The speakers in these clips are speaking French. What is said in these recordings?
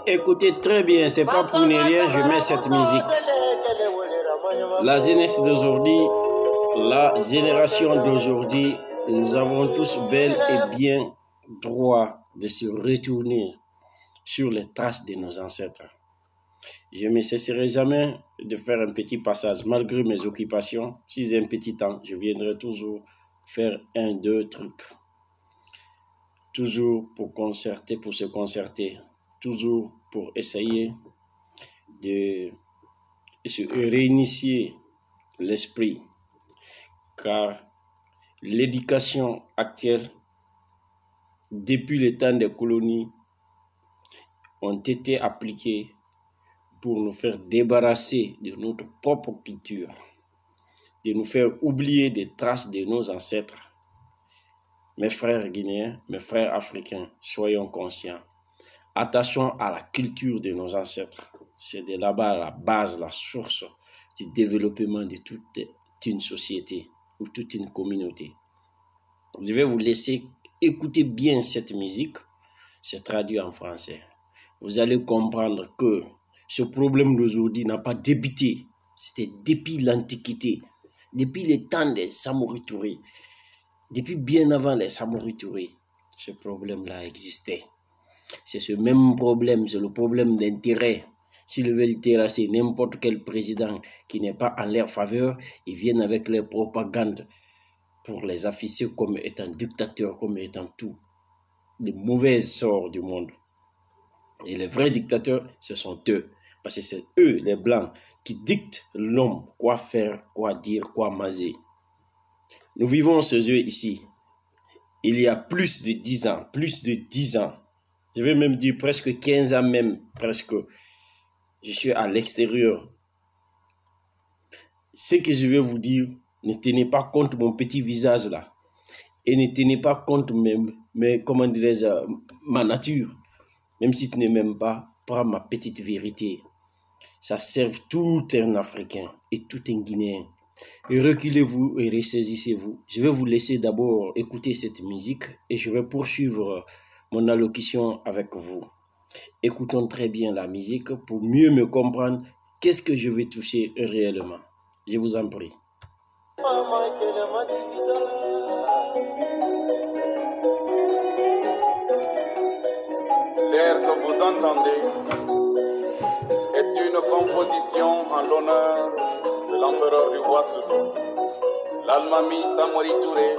Écoutez très bien, c'est pas pour ne rien, je mets cette musique. La jeunesse d'aujourd'hui, la génération d'aujourd'hui, nous avons tous bel et bien droit de se retourner sur les traces de nos ancêtres. Je ne me cesserai jamais de faire un petit passage, malgré mes occupations. Si j'ai un petit temps, je viendrai toujours faire un, deux trucs. Toujours pour concerter, pour se concerter. Toujours pour essayer de se réinitier l'esprit. Car l'éducation actuelle, depuis le temps des colonies, ont été appliquées pour nous faire débarrasser de notre propre culture, de nous faire oublier des traces de nos ancêtres. Mes frères guinéens, mes frères africains, soyons conscients. Attachons à la culture de nos ancêtres. C'est de là-bas la base, la source du développement de toute une société ou toute une communauté. Je vais vous laisser écouter bien cette musique. C'est traduit en français. Vous allez comprendre que ce problème d'aujourd'hui n'a pas débuté. C'était depuis l'Antiquité, depuis les temps des Samori Touré, depuis bien avant les Samori Touré. Ce problème-là existait. C'est ce même problème, c'est le problème d'intérêt. S'ils veulent terrasser n'importe quel président qui n'est pas en leur faveur, ils viennent avec leur propagande pour les afficher comme étant dictateurs, comme étant tout. Les mauvais sorts du monde. Et les vrais dictateurs, ce sont eux. Parce que c'est eux, les Blancs, qui dictent l'homme quoi faire, quoi dire, quoi manger. Nous vivons ce jeu ici. Il y a plus de 10 ans, je vais même dire presque 15 ans même, presque. Je suis à l'extérieur. Ce que je vais vous dire, ne tenez pas compte de mon petit visage là. Et ne tenez pas compte même, comment dirais-je, ma nature. Même si tu n'es même pas, prends ma petite vérité. Ça sert tout un Africain et tout un Guinéen. Et reculez-vous et ressaisissez-vous. Je vais vous laisser d'abord écouter cette musique et je vais poursuivre mon allocution avec vous. Écoutons très bien la musique pour mieux me comprendre qu'est-ce que je vais toucher réellement. Je vous en prie. L'air que vous entendez est une composition en l'honneur de l'empereur du Ouassoutou, l'Almami Samori Touré,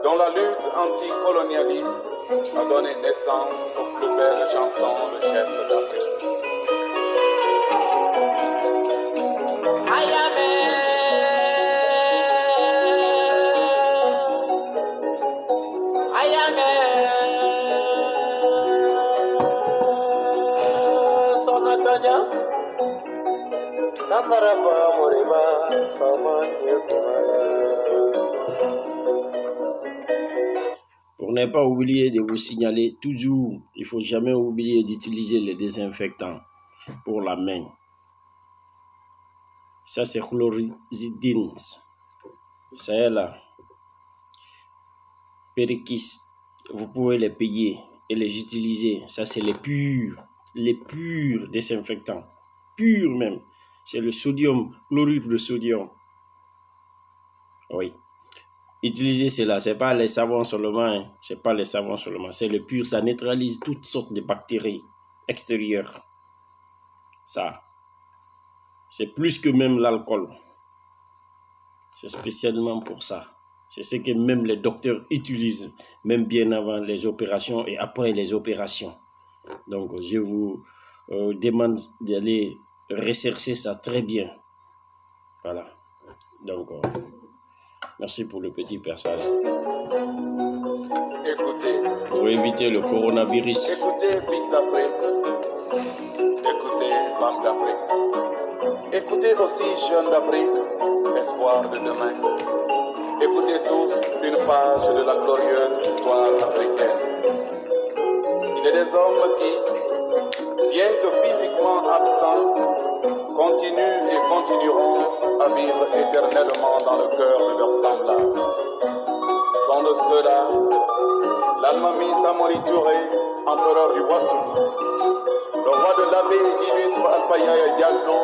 dont la lutte anticolonialiste a donné naissance aux plus belles chansons de chefs d'Afrique. Pour ne pas oublier de vous signaler, toujours, il ne faut jamais oublier d'utiliser les désinfectants pour la main. Ça, c'est chloridine. Ça est là. Périkis, vous pouvez les payer et les utiliser. Ça, c'est les purs désinfectants. Purs même. C'est le sodium, chlorure de sodium. Oui. Utilisez cela. C'est pas les savons seulement. Hein. C'est pas les savons seulement. C'est le pur. Ça neutralise toutes sortes de bactéries extérieures. Ça. C'est plus que même l'alcool. C'est spécialement pour ça. C'est ce que même les docteurs utilisent, même bien avant les opérations et après les opérations. Donc, je vous demande d'aller rechercher ça très bien. Voilà. Donc, merci pour le petit passage. Écoutez. Pour éviter le coronavirus. Écoutez, fils d'Afrique. Écoutez, femme d'Afrique. Écoutez aussi, jeunes d'Afrique, espoir de demain. Écoutez tous une page de la glorieuse histoire africaine. Il y a des hommes qui, bien que physiquement absents, continuent et continueront à vivre éternellement dans le cœur de leurs semblables. Sont de ceux-là l'Almami Samori Touré, empereur du Wassoulou, le roi de l'abbé illustre Alpha Yaya Diallo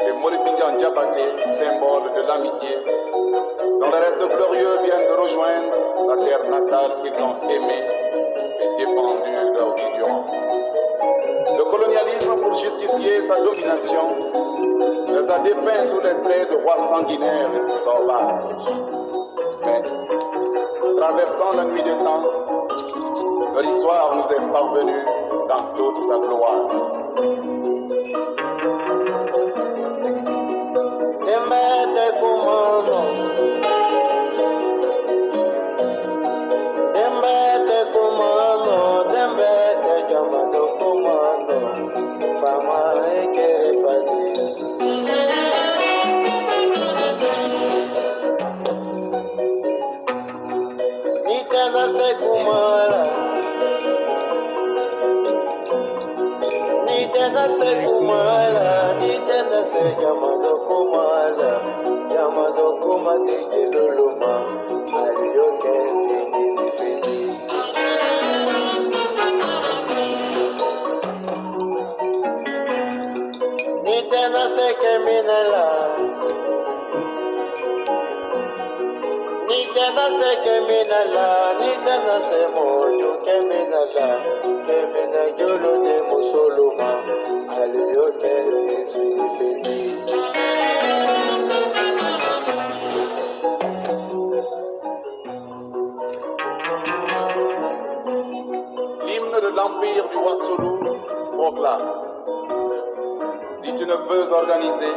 et Moribindian Diabaté, symbole de l'amitié, dont les restes glorieux viennent de rejoindre la terre natale qu'ils ont aimée et défendue leur vie durant. Le colonialisme, pour justifier sa domination, les a dépeints sous les traits de rois sanguinaires et sauvages. Mais, traversant la nuit des temps, leur histoire nous est parvenue dans toute sa gloire. L'hymne de l'empire du Wassoulou proclame: si tu ne peux organiser,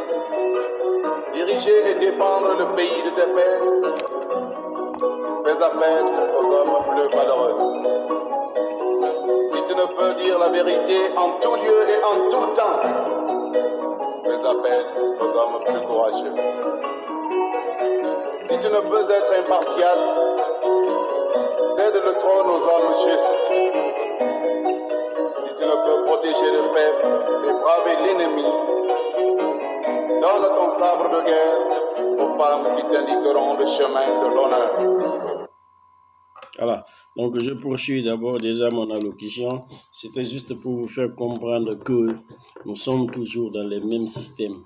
diriger et défendre le pays de tes pères, fais appel aux hommes plus valeureux. Si tu ne peux dire la vérité en tout lieu et en tout temps, fais appel aux hommes plus courageux. Si tu ne peux être impartial, cède le trône aux hommes justes. Si tu ne peux protéger le peuple et braver l'ennemi, donne ton sabre de guerre aux femmes qui t'indiqueront le chemin de l'honneur. Voilà, donc je poursuis d'abord déjà mon allocution. C'était juste pour vous faire comprendre que nous sommes toujours dans les mêmes systèmes,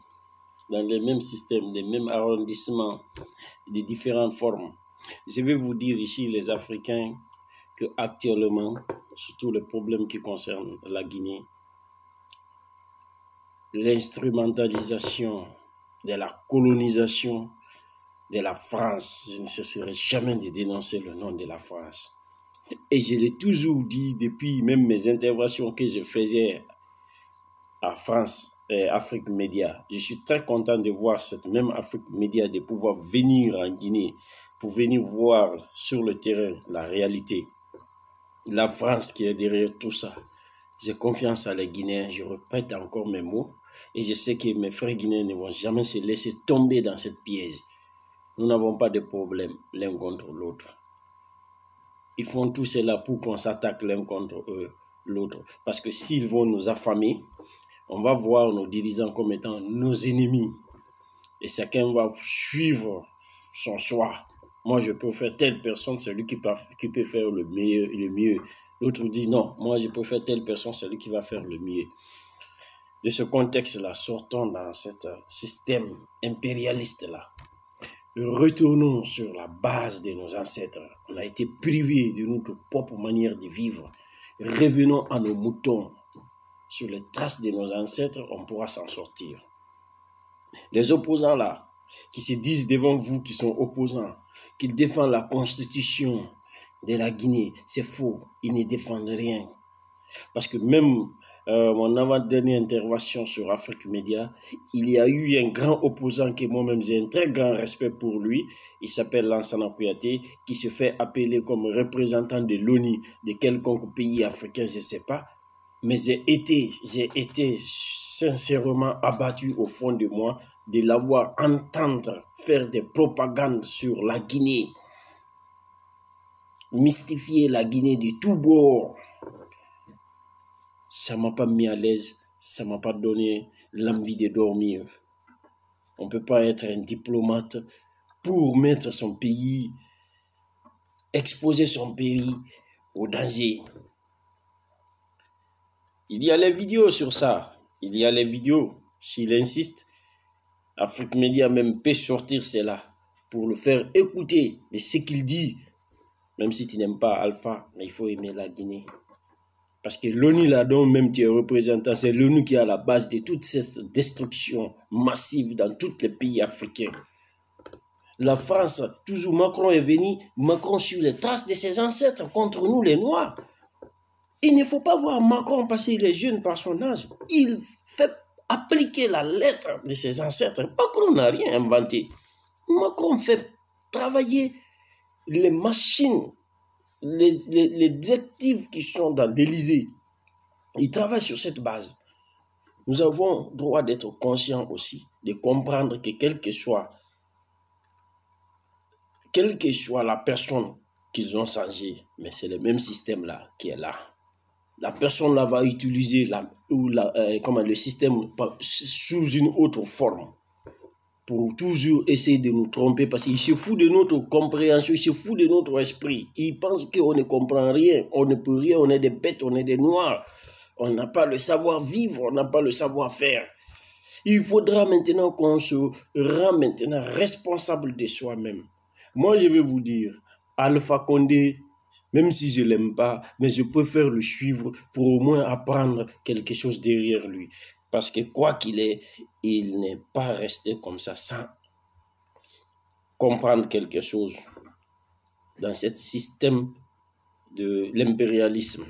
des mêmes arrondissements, des différentes formes. Je vais vous dire ici, les Africains, que actuellement, surtout les problèmes qui concernent la Guinée, l'instrumentalisation de la colonisation de la France, je ne cesserai jamais de dénoncer le nom de la France. Et je l'ai toujours dit depuis même mes interventions que je faisais à France, Afrique Média. Je suis très content de voir cette même Afrique Média de pouvoir venir en Guinée pour venir voir sur le terrain la réalité. La France qui est derrière tout ça. J'ai confiance à les Guinéens, je répète encore mes mots, et je sais que mes frères guinéens ne vont jamais se laisser tomber dans cette piège. Nous n'avons pas de problème l'un contre l'autre. Ils font tout cela pour qu'on s'attaque l'un contre l'autre. Parce que s'ils vont nous affamer, on va voir nos dirigeants comme étant nos ennemis. Et chacun va suivre son choix. moi je préfère telle personne, c'est lui qui peut faire le meilleur et le mieux. L'autre dit non, moi je préfère telle personne, c'est lui qui va faire le mieux. De ce contexte-là, sortons dans ce système impérialiste-là. Retournons sur la base de nos ancêtres. On a été privés de notre propre manière de vivre. Revenons à nos moutons. Sur les traces de nos ancêtres, on pourra s'en sortir. Les opposants là, qui se disent devant vous qui sont opposants, qu'ils défendent la constitution de la Guinée, c'est faux. Ils ne défendent rien. Parce que même mon avant-dernière intervention sur Afrique Média, il y a eu un grand opposant que moi-même j'ai un très grand respect pour lui. Il s'appelle Lansana Kouyaté, qui se fait appeler comme représentant de l'ONU de quelconque pays africain, je ne sais pas. Mais j'ai été sincèrement abattu au fond de moi de l'avoir entendre faire des propagandes sur la Guinée, mystifier la Guinée de tous bords. Ça m'a pas mis à l'aise, ça m'a pas donné l'envie de dormir. On peut pas être un diplomate pour mettre son pays, exposer son pays au danger. Il y a les vidéos sur ça. Il y a les vidéos. S'il insiste, Afrique Média même peut sortir cela pour le faire écouter de ce qu'il dit. Même si tu n'aimes pas Alpha, mais il faut aimer la Guinée. Parce que l'ONU là dont même tu es représentant, c'est l'ONU qui est à la base de toute cette destruction massive dans tous les pays africains. La France, toujours Macron est venu, Macron suit les traces de ses ancêtres contre nous les Noirs. Il ne faut pas voir Macron passer les jeunes par son âge. Il fait appliquer la lettre de ses ancêtres. Macron n'a rien inventé. Macron fait travailler les machines, les détectives qui sont dans l'Élysée. Ils travaillent sur cette base. Nous avons droit d'être conscients aussi, de comprendre que quelle que soit la personne qu'ils ont changée, mais c'est le même système-là qui est là. La personne là va utiliser le système sous une autre forme pour toujours essayer de nous tromper parce qu'il se fout de notre compréhension, il se fout de notre esprit. Il pense qu'on ne comprend rien, on ne peut rien, on est des bêtes, on est des noirs. On n'a pas le savoir-vivre, on n'a pas le savoir-faire. Il faudra maintenant qu'on se rend maintenant responsable de soi-même. Moi, je vais vous dire, Alpha Condé, même si je ne l'aime pas, mais je préfère le suivre pour au moins apprendre quelque chose derrière lui. Parce que quoi qu'il est, il n'est pas resté comme ça sans comprendre quelque chose dans ce système de l'impérialisme.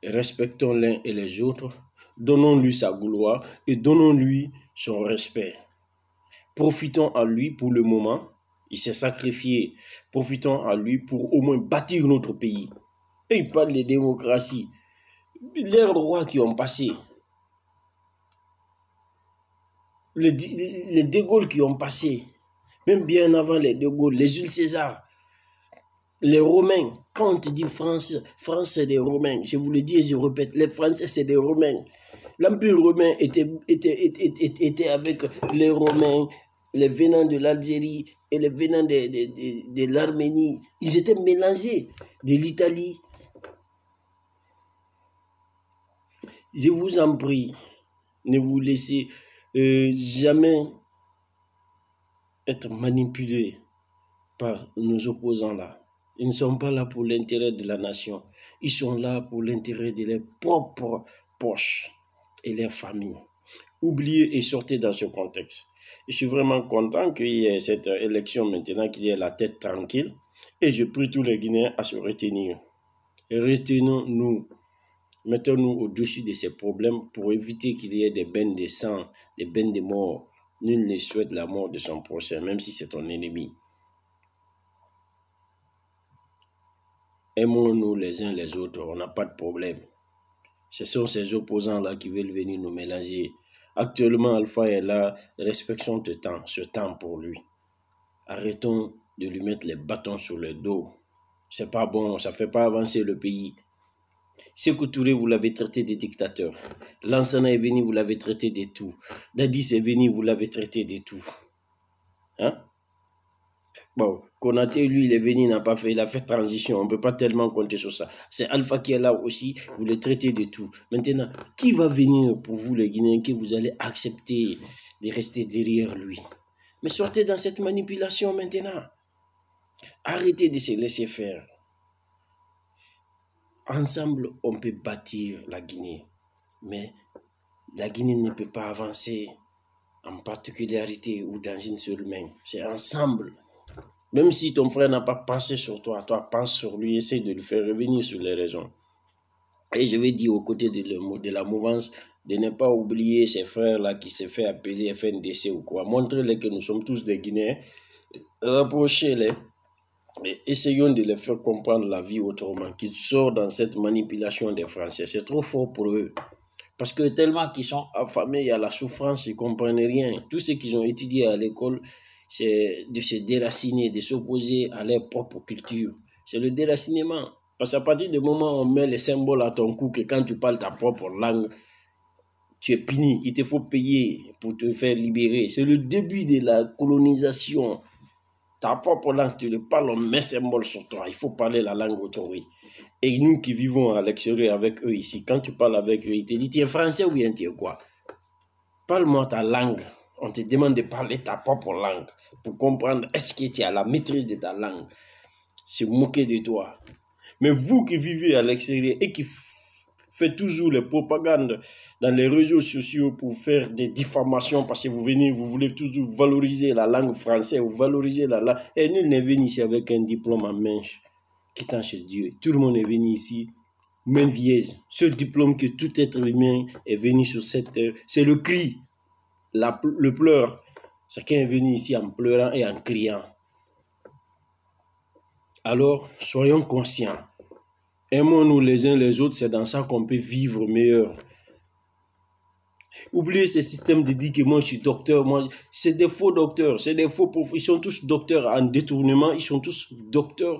Respectons l'un et les autres, donnons-lui sa gloire et donnons-lui son respect. Profitons à lui pour le moment. Il s'est sacrifié. Profitons à lui pour au moins bâtir notre pays. Et il parle de démocratie. Les rois qui ont passé, les De Gaulle qui ont passé, même bien avant les De Gaulle, les Jules César, les Romains. Quand on te dit France, France c'est des Romains. Je vous le dis et je répète, les Français c'est des Romains. L'Empire romain était avec les Romains, les venants de l'Algérie et les venants de l'Arménie. Ils étaient mélangés de l'Italie. Je vous en prie, ne vous laissez jamais être manipulés par nos opposants là. Ils ne sont pas là pour l'intérêt de la nation. Ils sont là pour l'intérêt de leurs propres poches et leurs familles. Oubliez et sortez dans ce contexte. Je suis vraiment content qu'il y ait cette élection maintenant, qu'il y ait la tête tranquille. Et je prie tous les Guinéens à se retenir. Retenons-nous. Mettons-nous au-dessus de ces problèmes pour éviter qu'il y ait des bains de sang, des bains de mort. Nul ne souhaite la mort de son prochain, même si c'est ton ennemi. Aimons-nous les uns les autres, on n'a pas de problème. Ce sont ces opposants-là qui veulent venir nous mélanger. Actuellement, Alpha est là, respectons ce temps pour lui. Arrêtons de lui mettre les bâtons sur le dos. C'est pas bon, ça fait pas avancer le pays. Sékou Touré, vous l'avez traité de dictateur. Lansana est venu, vous l'avez traité de tout. Dadis est venu, vous l'avez traité de tout. Hein? Bon, Konaté, lui, il est venu, il a fait transition. On ne peut pas tellement compter sur ça. C'est Alpha qui est là aussi. Vous le traitez de tout. Maintenant, qui va venir pour vous, les Guinéens, que vous allez accepter de rester derrière lui? Mais sortez dans cette manipulation maintenant. Arrêtez de se laisser faire. Ensemble, on peut bâtir la Guinée. Mais la Guinée ne peut pas avancer en particularité ou dans une seule main. C'est ensemble. Même si ton frère n'a pas pensé sur toi, toi pense sur lui, essaye de le faire revenir sur les raisons. Et je vais dire aux côtés de la mouvance de ne pas oublier ces frères-là qui se fait appeler FNDC ou quoi. Montrez-les que nous sommes tous des Guinéens. Rapprochez-les. Et essayons de les faire comprendre la vie autrement, qu'ils sortent dans cette manipulation des Français. C'est trop fort pour eux. Parce que tellement qu'ils sont affamés, il y a la souffrance, ils ne comprennent rien. Tout ce qu'ils ont étudié à l'école, c'est de se déraciner, de s'opposer à leur propre culture. C'est le déracinement. Parce qu'à partir du moment où on met les symboles à ton cou, que quand tu parles ta propre langue, tu es puni. Il te faut payer pour te faire libérer. C'est le début de la colonisation. Ta propre langue, tu le parles, on met symbole sur toi. Il faut parler la langue autrui. Et nous qui vivons à l'extérieur avec eux ici, quand tu parles avec eux, ils te disent, tu es français ou bien tu es quoi? Parle-moi ta langue. On te demande de parler ta propre langue pour comprendre est-ce que tu as la maîtrise de ta langue. Se moquer de toi. Mais vous qui vivez à l'extérieur et qui faites toujours les propagandes dans les réseaux sociaux pour faire des diffamations parce que vous voulez toujours valoriser la langue française, vous valorisez la langue. Et nul n'est venu ici avec un diplôme en main quittant chez Dieu. Tout le monde est venu ici, main vieille. Ce diplôme que tout être humain est venu sur cette terre, c'est le cri, le pleur. Chacun est venu ici en pleurant et en criant. Alors, soyons conscients. Aimons-nous les uns les autres, c'est dans ça qu'on peut vivre meilleur. Oubliez ces systèmes de dire que moi je suis docteur, c'est des faux docteurs, c'est des faux profs. Ils sont tous docteurs en détournement, ils sont tous docteurs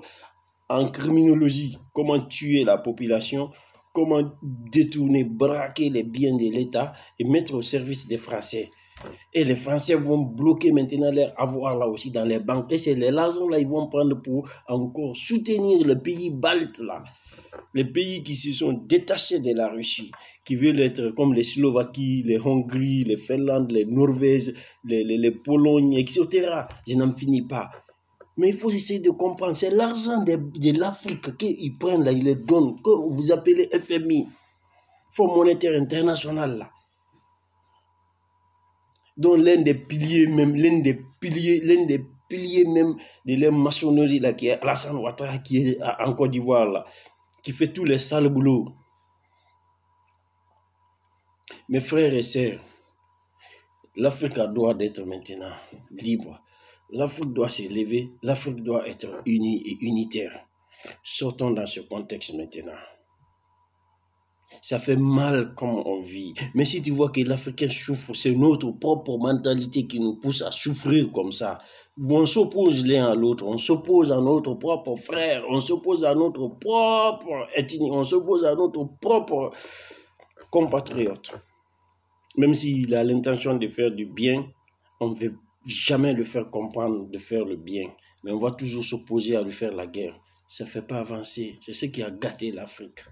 en criminologie. Comment tuer la population, comment détourner, braquer les biens de l'État et mettre au service des Français. Et les Français vont bloquer maintenant leur avoir là aussi dans les banques. Et c'est les l'argent là ils vont prendre pour encore soutenir le pays balte là. Les pays qui se sont détachés de la Russie, qui veulent être comme les Slovaquies, les Hongries, les Finlandes, les Norvèges, les Polognes, etc. Je n'en finis pas. Mais il faut essayer de comprendre, c'est l'argent de l'Afrique qu'ils prennent là, ils les donnent, que vous appelez FMI, Fonds monétaire international là. Dont l'un des piliers même de la maçonnerie là, qui est Alassane Ouattara, qui est en Côte d'Ivoire là, qui fait tous les sales boulots. Mes frères et sœurs, l'Afrique doit être maintenant libre. L'Afrique doit se lever, l'Afrique doit être unie et unitaire. Sortons dans ce contexte maintenant. Ça fait mal comme on vit. Mais si tu vois que l'Africain souffre, c'est notre propre mentalité qui nous pousse à souffrir comme ça. On s'oppose l'un à l'autre, on s'oppose à notre propre frère, on s'oppose à notre propre ethnie, on s'oppose à notre propre compatriote. Même s'il a l'intention de faire du bien, on ne veut jamais le faire comprendre de faire le bien. Mais on va toujours s'opposer à lui faire la guerre. Ça ne fait pas avancer. C'est ce qui a gâté l'Afrique.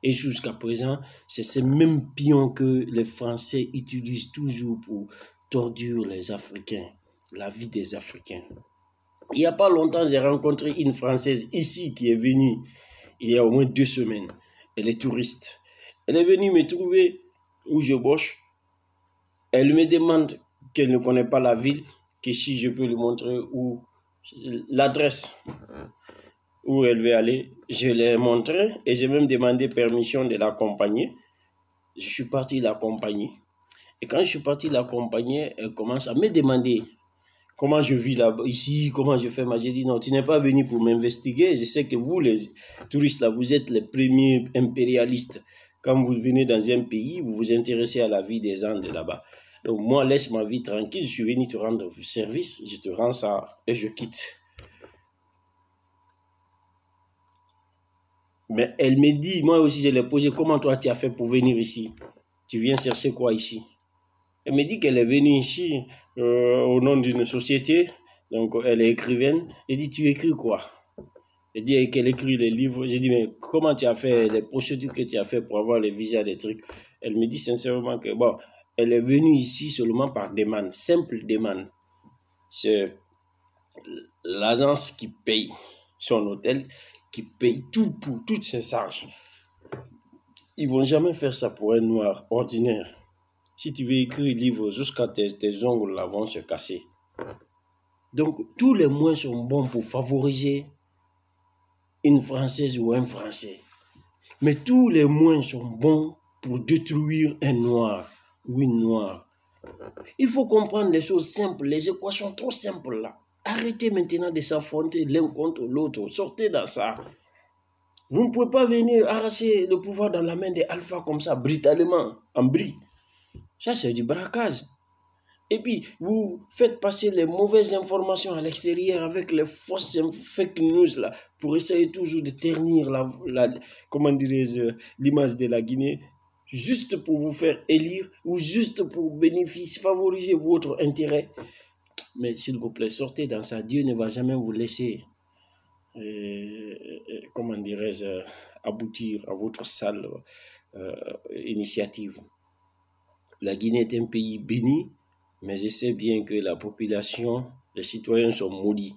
Et jusqu'à présent, c'est ces mêmes pions que les Français utilisent toujours pour tordurer les Africains, la vie des Africains. Il n'y a pas longtemps, j'ai rencontré une Française ici qui est venue, il y a au moins 2 semaines. Elle est touriste. Elle est venue me trouver où je bosse. Elle me demande qu'elle ne connaît pas la ville, que si je peux lui montrer où l'adresse où elle veut aller. Je l'ai montré et j'ai même demandé permission de l'accompagner. Je suis parti l'accompagner. Et quand je suis parti l'accompagner, elle commence à me demander comment je vis là ici, comment je fais. J'ai dit non, tu n'es pas venu pour m'investiguer. Je sais que vous, les touristes là, vous êtes les premiers impérialistes. Quand vous venez dans un pays, vous vous intéressez à la vie des gens de là-bas. Donc moi, laisse ma vie tranquille. Je suis venu te rendre service. Je te rends ça et je quitte. Mais elle me dit, moi aussi je l'ai posé, comment toi tu as fait pour venir ici? Tu viens chercher quoi ici? Elle me dit qu'elle est venue ici au nom d'une société Donc, elle est écrivaine. Elle dit, tu écris quoi? Elle dit qu'elle écrit les livres. J'ai dit, mais comment tu as fait les procédures que tu as fait pour avoir les visas, des trucs? Elle me dit sincèrement que, bon, elle est venue ici seulement par demande, simple demande. C'est l'agence qui paye son hôtel, qui paye tout pour toutes ses charges. Ils vont jamais faire ça pour un noir ordinaire. Si tu veux écrire un livre jusqu'à tes ongles là vont se casser. Donc, tous les moyens sont bons pour favoriser une Française ou un Français. Mais tous les moyens sont bons pour détruire un noir ou une noire. Il faut comprendre les choses simples, les équations trop simples là. Arrêtez maintenant de s'affronter l'un contre l'autre. Sortez dans ça. Vous ne pouvez pas venir arracher le pouvoir dans la main des alphas comme ça, brutalement, en bris. Ça, c'est du braquage. Et puis, vous faites passer les mauvaises informations à l'extérieur avec les fausses fake news là, pour essayer toujours de ternir l'image de la Guinée, juste pour vous faire élire ou juste pour favoriser votre intérêt. Mais s'il vous plaît, sortez dans ça. Dieu ne va jamais vous laisser, aboutir à votre sale initiative. La Guinée est un pays béni, mais je sais bien que la population, les citoyens sont maudits.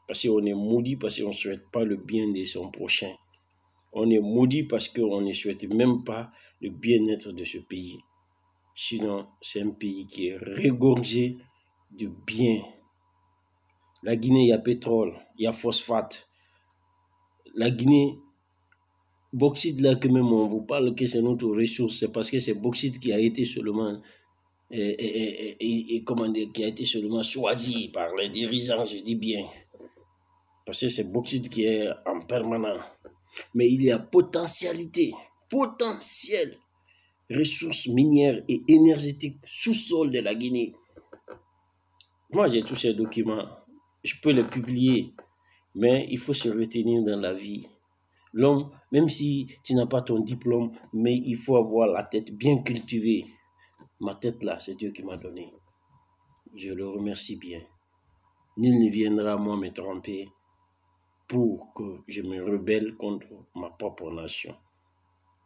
Parce qu'on est maudit parce qu'on ne souhaite pas le bien de son prochain. On est maudit parce qu'on ne souhaite même pas le bien-être de ce pays. Sinon, c'est un pays qui est regorgé de bien. La Guinée, il y a pétrole, il y a phosphate. La Guinée, bauxite là que même on vous parle que c'est notre ressource, c'est parce que c'est bauxite qui a été seulement qui a été seulement choisi par les dirigeants, je dis bien. Parce que c'est bauxite qui est en permanent. Mais il y a potentiel, ressources minières et énergétiques sous-sol de la Guinée. Moi, j'ai tous ces documents. Je peux les publier. Mais il faut se retenir dans la vie. L'homme, même si tu n'as pas ton diplôme, mais il faut avoir la tête bien cultivée. Ma tête là, c'est Dieu qui m'a donné. Je le remercie bien. Nul ne viendra moi me tromper pour que je me rebelle contre ma propre nation.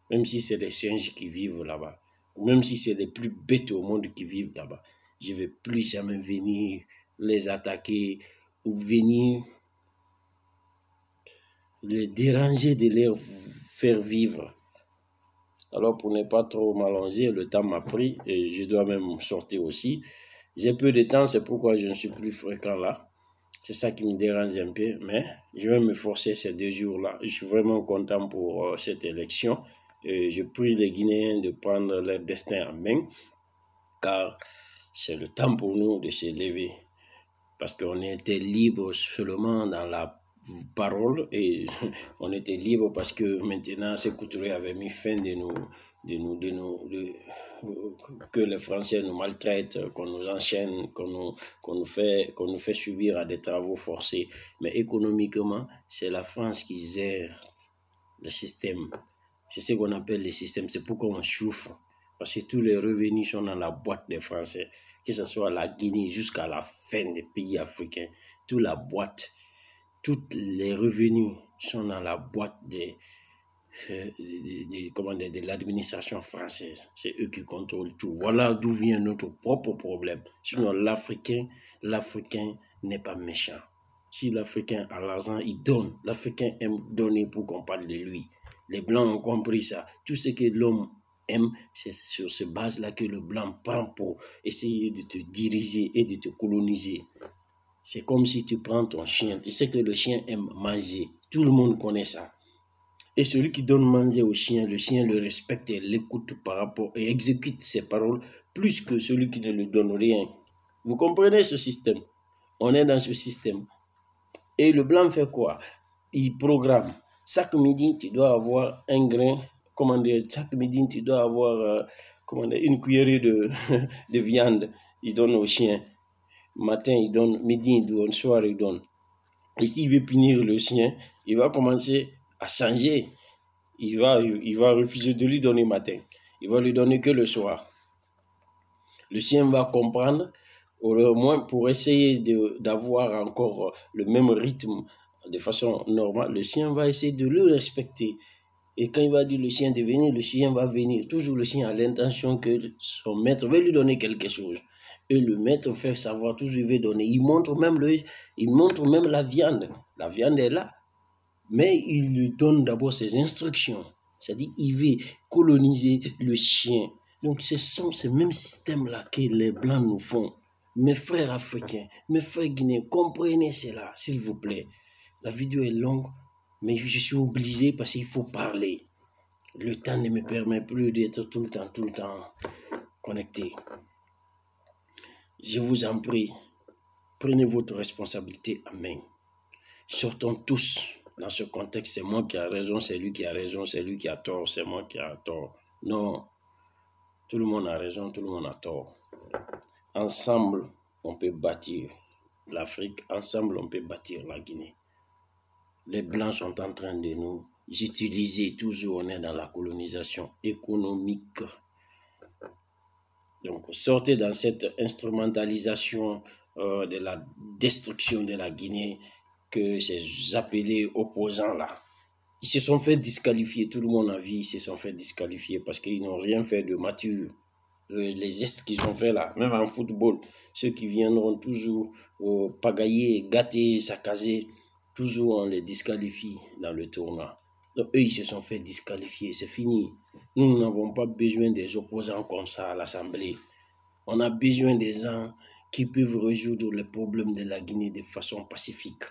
Même si c'est les singes qui vivent là-bas, même si c'est les plus bêtes au monde qui vivent là-bas, je ne vais plus jamais venir les attaquer ou venir les déranger de les faire vivre. Alors, pour ne pas trop m'allonger, le temps m'a pris et je dois même sortir aussi. J'ai peu de temps, c'est pourquoi je ne suis plus fréquent là. C'est ça qui me dérange un peu, mais je vais me forcer ces 2 jours-là. Je suis vraiment content pour cette élection. Et je prie les Guinéens de prendre leur destin en main, car c'est le temps pour nous de se lever. Parce qu'on était libre seulement dans la parole et on était libre parce que maintenant Sékou Touré avait mis fin que les Français nous maltraitent, qu'on nous enchaîne, qu'on nous fait subir à des travaux forcés. Mais économiquement, c'est la France qui gère le système. C'est ce qu'on appelle le système. C'est pourquoi on souffre. Parce que tous les revenus sont dans la boîte des Français. Que ce soit la Guinée jusqu'à la fin des pays africains. Toute la boîte, tous les revenus sont dans la boîte de l'administration française. C'est eux qui contrôlent tout. Voilà d'où vient notre propre problème. Sinon, l'Africain n'est pas méchant. Si l'Africain a l'argent, il donne. L'Africain aime donner pour qu'on parle de lui. Les Blancs ont compris ça. Tout ce que l'homme aime, c'est sur ce base-là que le Blanc prend pour essayer de te diriger et de te coloniser. C'est comme si tu prends ton chien. Tu sais que le chien aime manger. Tout le monde connaît ça. Et celui qui donne manger au chien, le chien le respecte et l'écoute par rapport et exécute ses paroles plus que celui qui ne lui donne rien. Vous comprenez ce système? On est dans ce système. Et le Blanc fait quoi? Il programme. Chaque midi, tu dois avoir un grain. Chaque midi, tu dois avoir une cuillerée de viande. Il donne au chien. Matin, il donne. Midi, il donne. Soir, il donne. Et s'il veut punir le chien, il va commencer à changer. Il va refuser de lui donner matin. Il va lui donner que le soir. Le chien va comprendre. Au moins, pour essayer d'avoir encore le même rythme de façon normale, le chien va essayer de le respecter. Et quand il va dire le chien de venir, le chien va venir. Toujours le chien a l'intention que son maître veut lui donner quelque chose. Et le maître fait savoir, toujours il veut donner. Il montre même la viande. La viande est là. Mais il lui donne d'abord ses instructions. C'est-à-dire, il veut coloniser le chien. Donc, ce sont ces mêmes systèmes-là que les Blancs nous font. Mes frères africains, mes frères guinéens, comprenez cela, s'il vous plaît. La vidéo est longue, mais je suis obligé parce qu'il faut parler. Le temps ne me permet plus d'être tout le temps connecté. Je vous en prie, prenez votre responsabilité en main. Sortons tous dans ce contexte. C'est moi qui a raison, c'est lui qui a raison, c'est lui qui a tort, c'est moi qui a tort. Non, tout le monde a raison, tout le monde a tort. Ensemble, on peut bâtir l'Afrique. Ensemble, on peut bâtir la Guinée. Les Blancs sont en train de nous utiliser. Toujours, on est dans la colonisation économique. Donc, sortez dans cette instrumentalisation de la destruction de la Guinée que ces appelés opposants-là, ils se sont fait disqualifier. Tout le monde a vu, ils se sont fait disqualifier parce qu'ils n'ont rien fait de mature. Les gestes qu'ils ont fait là, même en football, ceux qui viendront toujours pagailler, gâter, saccager, toujours on les disqualifie dans le tournoi. Donc eux, ils se sont fait disqualifier, c'est fini. Nous n'avons pas besoin des opposants comme ça à l'Assemblée. On a besoin des gens qui peuvent résoudre les problèmes de la Guinée de façon pacifique,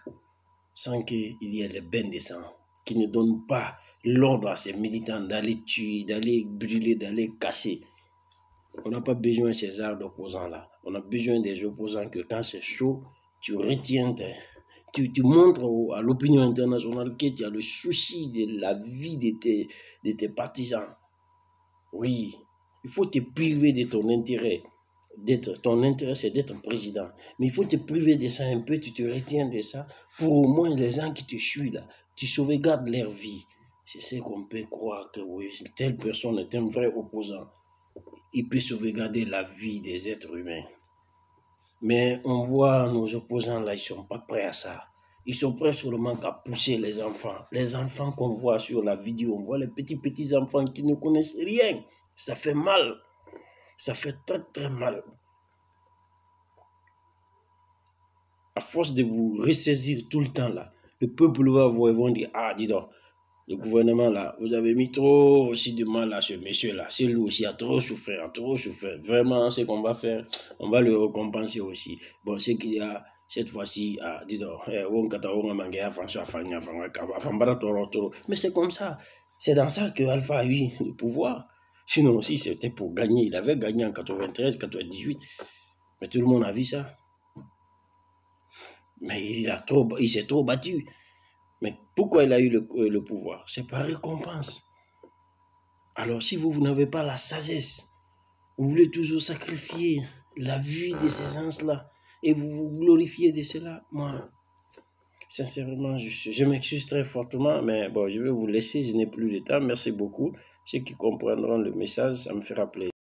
sans qu'il y ait les bains de sang, qui ne donnent pas l'ordre à ces militants d'aller tuer, d'aller brûler, d'aller casser. On n'a pas besoin de ces arts d'opposants-là. On a besoin des opposants que quand c'est chaud, tu retiens, tu montres à l'opinion internationale que tu as le souci de la vie de tes partisans. Oui, il faut te priver de ton intérêt. Ton intérêt, c'est d'être président. Mais il faut te priver de ça un peu, tu te retiens de ça, pour au moins les gens qui te suivent là, tu sauvegardes leur vie. C'est ce qu'on peut croire que oui, telle personne est un vrai opposant. Il peut sauvegarder la vie des êtres humains. Mais on voit nos opposants là, ils ne sont pas prêts à ça. Ils sont prêts seulement à pousser les enfants. Les enfants qu'on voit sur la vidéo, on voit les petits enfants qui ne connaissent rien. Ça fait mal. Ça fait très mal. À force de vous ressaisir tout le temps là, le peuple va voir, ils vont dire, ah dis donc, le gouvernement là, vous avez mis trop aussi de mal à ce monsieur là, c'est lui aussi a trop souffert, Vraiment, ce qu'on va faire, on va le récompenser aussi. Bon, c'est qu'il y a cette fois-ci, dis donc, mais c'est comme ça, c'est dans ça que Alpha a eu le pouvoir. Sinon aussi, c'était pour gagner. Il avait gagné en 93, 98. Mais tout le monde a vu ça. Mais il s'est trop battu. Mais pourquoi il a eu le pouvoir? C'est par récompense. Alors si vous n'avez pas la sagesse, vous voulez toujours sacrifier la vie de ces gens-là et vous vous glorifiez de cela, moi, sincèrement, je m'excuse très fortement, mais bon, je vais vous laisser, je n'ai plus de temps. Merci beaucoup. Ceux qui comprendront le message, ça me fera plaisir.